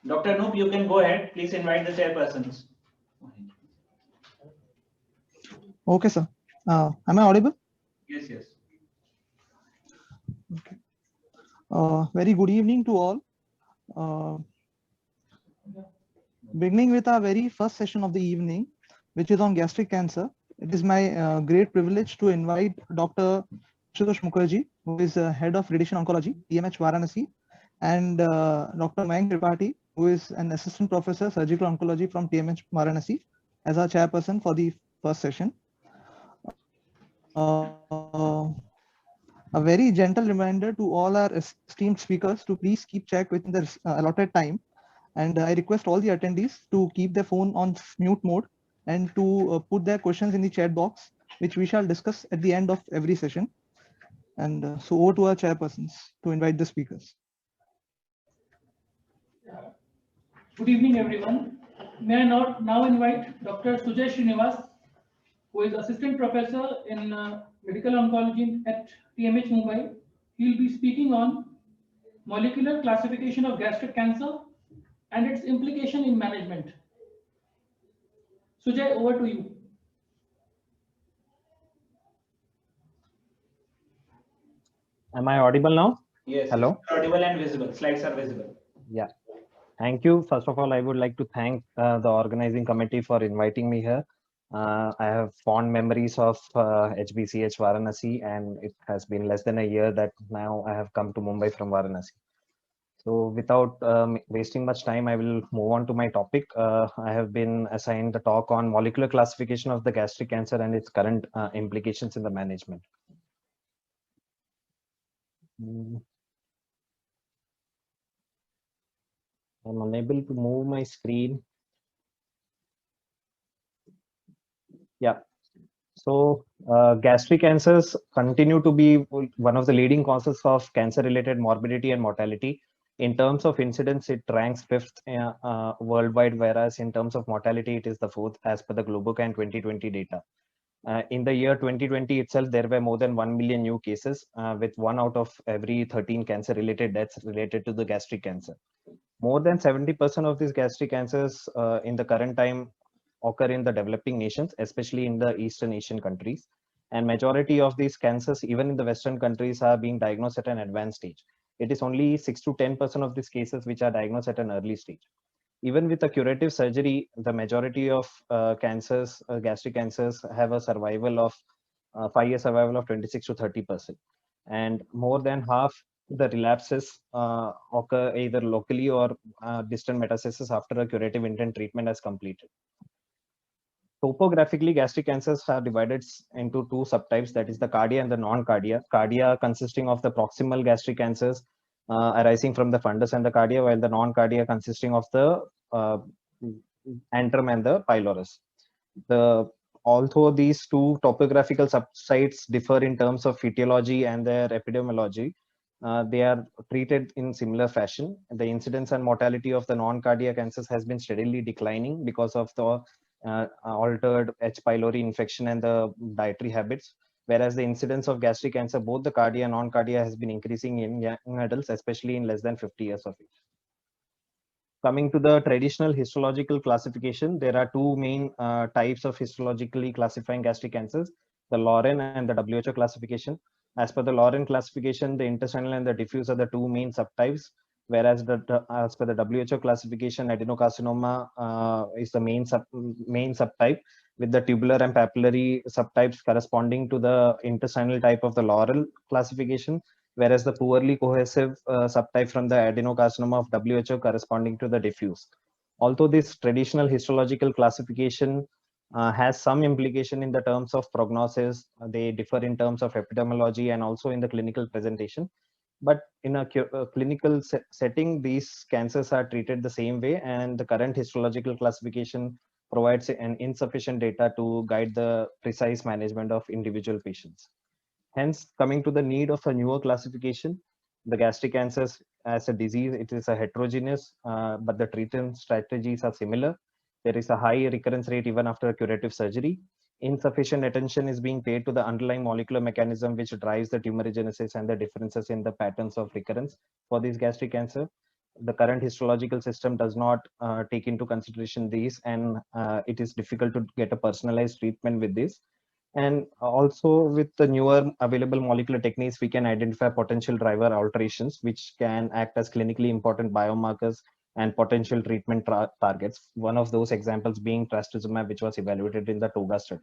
Dr. Noop, you can go ahead. Please invite the chairpersons. Okay, sir. Am I audible? Yes, yes. Okay. Very good evening to all. Beginning with our very first session of the evening, which is on gastric cancer, it is my great privilege to invite Dr. Ashutosh Mukherjee, who is head of radiation oncology, TMH Varanasi, and Dr. Mayank Tripathi, who is an assistant professor surgical oncology from TMH Varanasi, as our chairperson for the first session. A very gentle reminder to all our esteemed speakers to please keep check within the allotted time. And I request all the attendees to keep their phone on mute mode and to put their questions in the chat box, which we shall discuss at the end of every session. And so over to our chairpersons to invite the speakers. Good evening, everyone. May I now invite Dr. Sujay Srinivas, who is assistant professor in medical oncology at TMH Mumbai. He'll be speaking on molecular classification of gastric cancer and its implication in management. Sujay, over to you. Am I audible now? Yes. Hello. Audible and visible. Slides are visible. Yeah. Thank you. First of all, I would like to thank the organizing committee for inviting me here. I have fond memories of HBCH Varanasi, and it has been less than a year that now I have come to Mumbai from Varanasi. So without wasting much time, I will move on to my topic. I have been assigned the talk on molecular classification of the gastric cancer and its current implications in the management. I'm unable to move my screen. Yeah. So gastric cancers continue to be one of the leading causes of cancer-related morbidity and mortality. In terms of incidence, it ranks 5th worldwide, whereas in terms of mortality, it is the 4th as per the Globocan 2020 data. In the year 2020 itself, there were more than 1 million new cases, with 1 out of every 13 cancer-related deaths related to the gastric cancer. More than 70% of these gastric cancers in the current time occur in the developing nations, especially in the Eastern Asian countries. And majority of these cancers, even in the Western countries, are being diagnosed at an advanced stage. It is only 6 to 10% of these cases which are diagnosed at an early stage. Even with a curative surgery, the majority of cancers, gastric cancers, have a survival of 5-year survival of 26 to 30%. And more than half the relapses occur either locally or distant metastasis after a curative intent treatment has completed. Topographically, gastric cancers are divided into 2 subtypes, that is the cardia and the non-cardia. Cardia consisting of the proximal gastric cancers arising from the fundus and the cardia, while the non-cardia consisting of the antrum and the pylorus. Although these 2 topographical subsites differ in terms of etiology and their epidemiology, they are treated in similar fashion. The incidence and mortality of the non-cardia cancers has been steadily declining because of the altered H. pylori infection and the dietary habits, whereas the incidence of gastric cancer, both the cardia and non-cardia, has been increasing in young adults, especially in less than 50 years of age. Coming to the traditional histological classification, there are 2 main types of histologically classifying gastric cancers, the Lauren and the WHO classification. As per the Lauren classification, the intestinal and the diffuse are the 2 main subtypes, whereas as per the WHO classification, adenocarcinoma is the main subtype, with the tubular and papillary subtypes corresponding to the intestinal type of the Laurel classification, whereas the poorly cohesive subtype from the adenocarcinoma of WHO corresponding to the diffuse. Although this traditional histological classification has some implication in the terms of prognosis, they differ in terms of epidemiology and also in the clinical presentation. But in a clinical setting, these cancers are treated the same way, and the current histological classification provides an insufficient data to guide the precise management of individual patients. Hence, coming to the need of a newer classification, the gastric cancers as a disease, it is a heterogeneous, but the treatment strategies are similar. There is a high recurrence rate even after curative surgery. Insufficient attention is being paid to the underlying molecular mechanism which drives the tumorigenesis and the differences in the patterns of recurrence for this gastric cancer. the current histological system does not take into consideration these, and it is difficult to get a personalized treatment with this. And also with the newer available molecular techniques, we can identify potential driver alterations, which can act as clinically important biomarkers and potential treatment targets. One of those examples being trastuzumab, which was evaluated in the TOGA study.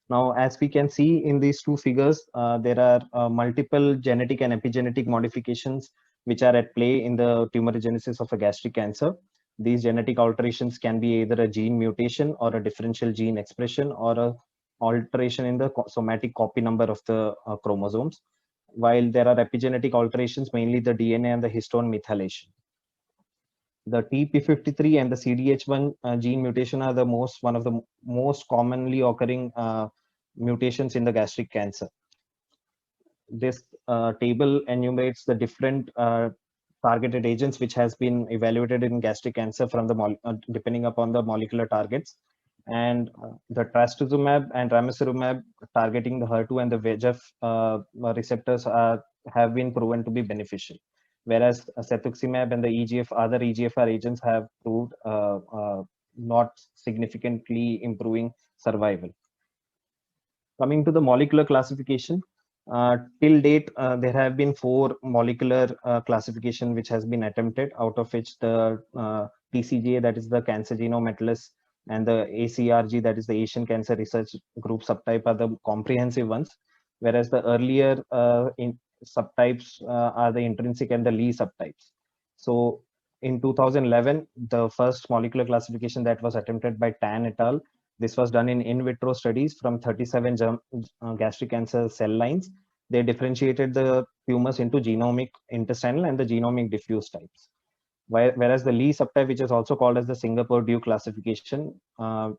Now, as we can see in these two figures, there are multiple genetic and epigenetic modifications which are at play in the tumorigenesis of a gastric cancer. These genetic alterations can be either a gene mutation or a differential gene expression or a alteration in the somatic copy number of the chromosomes, while there are epigenetic alterations, mainly the DNA and the histone methylation. The TP53 and the CDH1 gene mutation are one of the most commonly occurring mutations in the gastric cancer. This table enumerates the different targeted agents which has been evaluated in gastric cancer from the depending upon the molecular targets. And the trastuzumab and ramucirumab targeting the HER2 and the VEGF receptors have been proven to be beneficial, whereas cetuximab and the other EGFR agents have proved not significantly improving survival. Coming to the molecular classification, till date, there have been 4 molecular classification which has been attempted, out of which the TCGA, that is the Cancer Genome Atlas, and the ACRG, that is the Asian Cancer Research Group subtype, are the comprehensive ones, whereas the earlier subtypes are the intrinsic and the Lee subtypes. So in 2011, the first molecular classification that was attempted by Tan et al. This was done in vitro studies from 37 gastric cancer cell lines. They differentiated the tumors into genomic intestinal and the genomic diffuse types. Whereas the Lee subtype, which is also called as the Singapore Dew classification,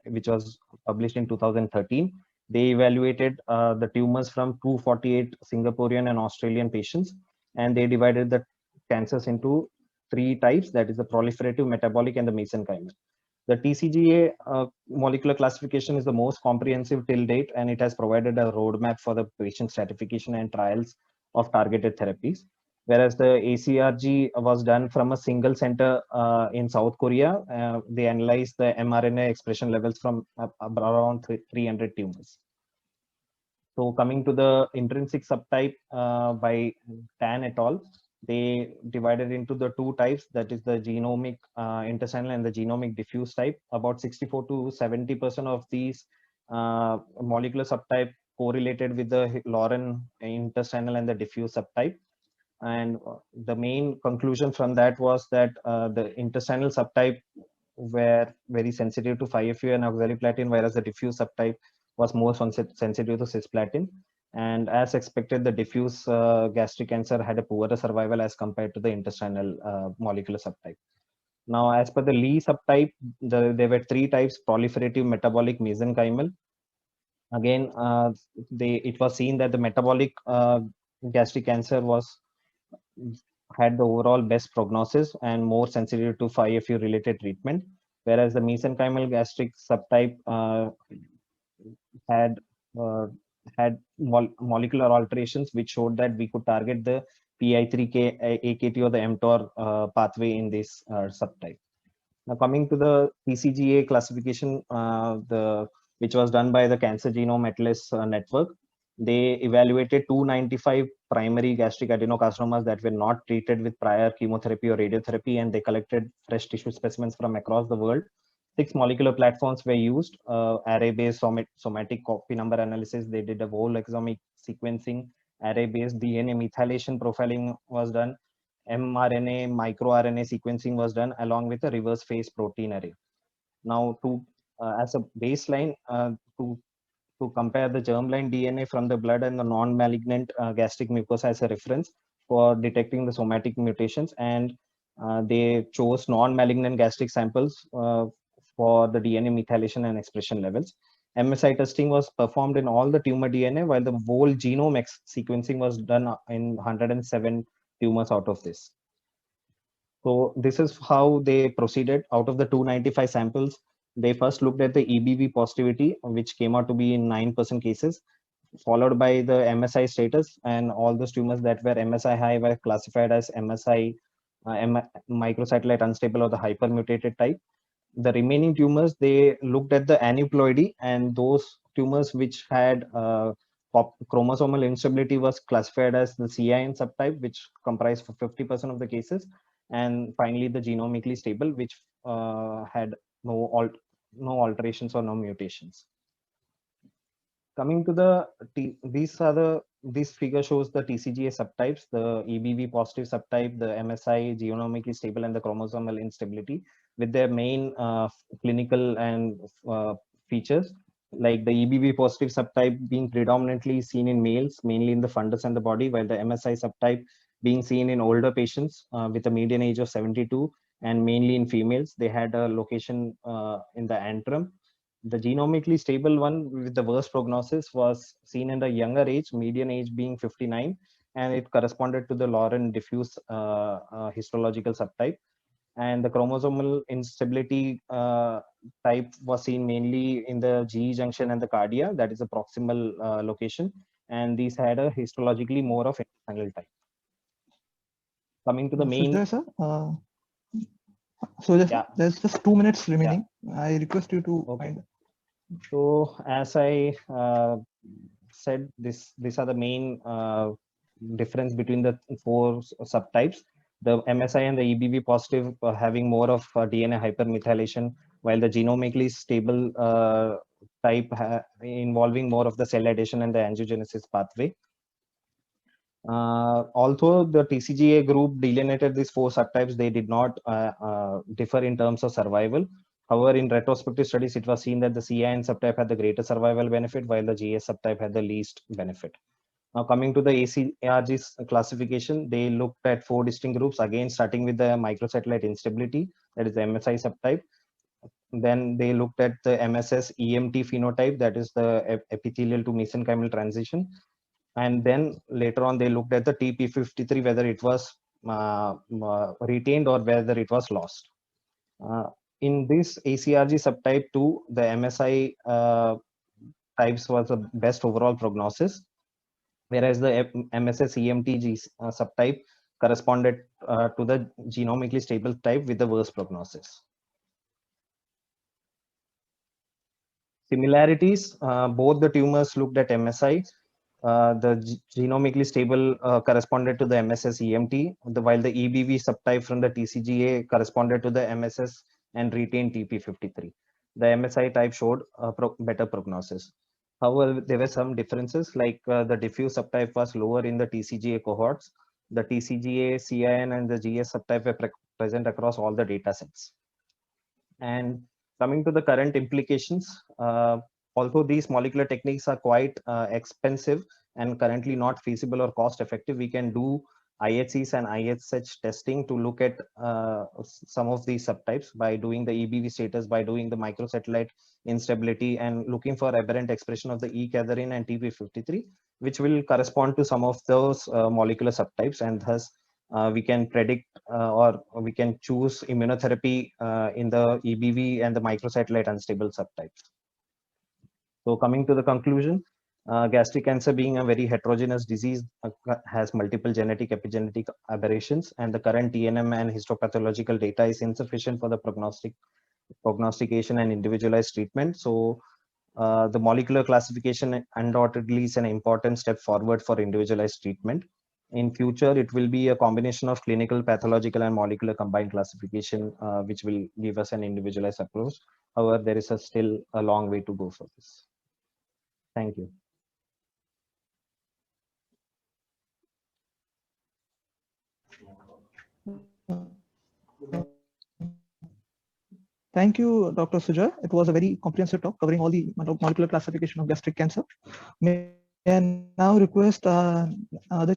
which was published in 2013, they evaluated the tumors from 248 Singaporean and Australian patients, and they divided the cancers into 3 types, that is the proliferative, metabolic, and the mesenchymal. The TCGA molecular classification is the most comprehensive till date, and it has provided a roadmap for the patient stratification and trials of targeted therapies. Whereas the ACRG was done from a single center in South Korea. They analyzed the mRNA expression levels from around 300 tumors. So coming to the intrinsic subtype by Tan et al., they divided into the 2 types, that is the genomic intestinal and the genomic diffuse type. About 64 to 70% of these molecular subtype correlated with the Lauren intestinal and the diffuse subtype. And the main conclusion from that was that the intestinal subtype were very sensitive to 5-FU and oxaliplatin, whereas the diffuse subtype was more sensitive to cisplatin. And as expected, the diffuse gastric cancer had a poorer survival as compared to the intestinal molecular subtype. Now, as per the Lee subtype, there were 3 types: proliferative, metabolic, mesenchymal. Again, it was seen that the metabolic gastric cancer had the overall best prognosis and more sensitive to 5-FU related treatment, whereas the mesenchymal gastric subtype had molecular alterations which showed that we could target the PI3K, AKT, or the mTOR pathway in this subtype. Now, coming to the TCGA classification, which was done by the Cancer Genome Atlas network, they evaluated 295 primary gastric adenocarcinomas that were not treated with prior chemotherapy or radiotherapy, and they collected fresh tissue specimens from across the world. 6 molecular platforms were used: array-based somatic copy number analysis. They did a whole exomic sequencing. Array-based DNA methylation profiling was done. mRNA, microRNA sequencing was done, along with a reverse phase protein array. Now, as a baseline, to compare the germline DNA from the blood and the non-malignant gastric mucosa as a reference for detecting the somatic mutations, and they chose non-malignant gastric samples for the DNA methylation and expression levels. MSI testing was performed in all the tumor DNA, while the whole genome sequencing was done in 107 tumors out of this. So this is how they proceeded. Out of the 295 samples, they first looked at the EBV positivity, which came out to be in 9% cases, followed by the MSI status, and all those tumors that were MSI high were classified as MSI microsatellite unstable or the hypermutated type. The remaining tumors, they looked at the aneuploidy, and those tumors which had chromosomal instability was classified as the CIN subtype, which comprised for 50% of the cases. And finally, the genomically stable, which had no alterations or no mutations. Coming to the this figure shows the TCGA subtypes, the EBV positive subtype, the MSI, genomically stable, and the chromosomal instability, with their main clinical and features, like the EBV positive subtype being predominantly seen in males, mainly in the fundus and the body, while the MSI subtype being seen in older patients with a median age of 72, and mainly in females. They had a location in the antrum. The genomically stable one with the worst prognosis was seen in the younger age, median age being 59, and it corresponded to the Laurent diffuse histological subtype. And the chromosomal instability type was seen mainly in the GE junction and the cardia, that is a proximal location, and these had a histologically more of internal type. Coming to the main. Sujay, sir, so Yeah. there's just 2 minutes remaining. I request you to Okay. So as I said, these are the main difference between the 4 subtypes. The MSI and the EBV positive having more of DNA hypermethylation, while the genomically stable type involving more of the cell adhesion and the angiogenesis pathway. Although the TCGA group delineated these 4 subtypes, they did not differ in terms of survival. However, in retrospective studies, it was seen that the CIN subtype had the greater survival benefit, while the GS subtype had the least benefit. Now, coming to the ACRG classification, they looked at 4 distinct groups, again starting with the microsatellite instability, that is the MSI subtype. Then they looked at the MSS EMT phenotype, that is the epithelial to mesenchymal transition. And then later on, they looked at the TP53, whether it was retained or whether it was lost. In this ACRG subtype 2, the MSI types was the best overall prognosis, whereas the MSS EMT subtype corresponded to the genomically stable type with the worst prognosis. Similarities, both the tumors looked at MSI. The genomically stable corresponded to the MSS EMT, while the EBV subtype from the TCGA corresponded to the MSS and retained TP53. The MSI type showed better prognosis. However, there were some differences, like the diffuse subtype was lower in the TCGA cohorts. The TCGA, CIN, and the GS subtype were present across all the data sets. And coming to the current implications, although these molecular techniques are quite expensive and currently not feasible or cost effective, we can do IHCs and IHH testing to look at some of these subtypes by doing the EBV status, by doing the microsatellite instability, and looking for aberrant expression of the E-cadherin and TP53, which will correspond to some of those molecular subtypes, and thus we can predict or we can choose immunotherapy in the EBV and the microsatellite unstable subtypes. So coming to the conclusion, gastric cancer being a very heterogeneous disease has multiple genetic epigenetic aberrations, and the current TNM and histopathological data is insufficient for the prognostication and individualized treatment. So the molecular classification undoubtedly is an important step forward for individualized treatment. In future, it will be a combination of clinical, pathological, and molecular combined classification, which will give us an individualized approach. However, there is still a long way to go for this. Thank you. Thank you, Dr. Sujay. It was a very comprehensive talk covering all the molecular classification of gastric cancer. May I now request the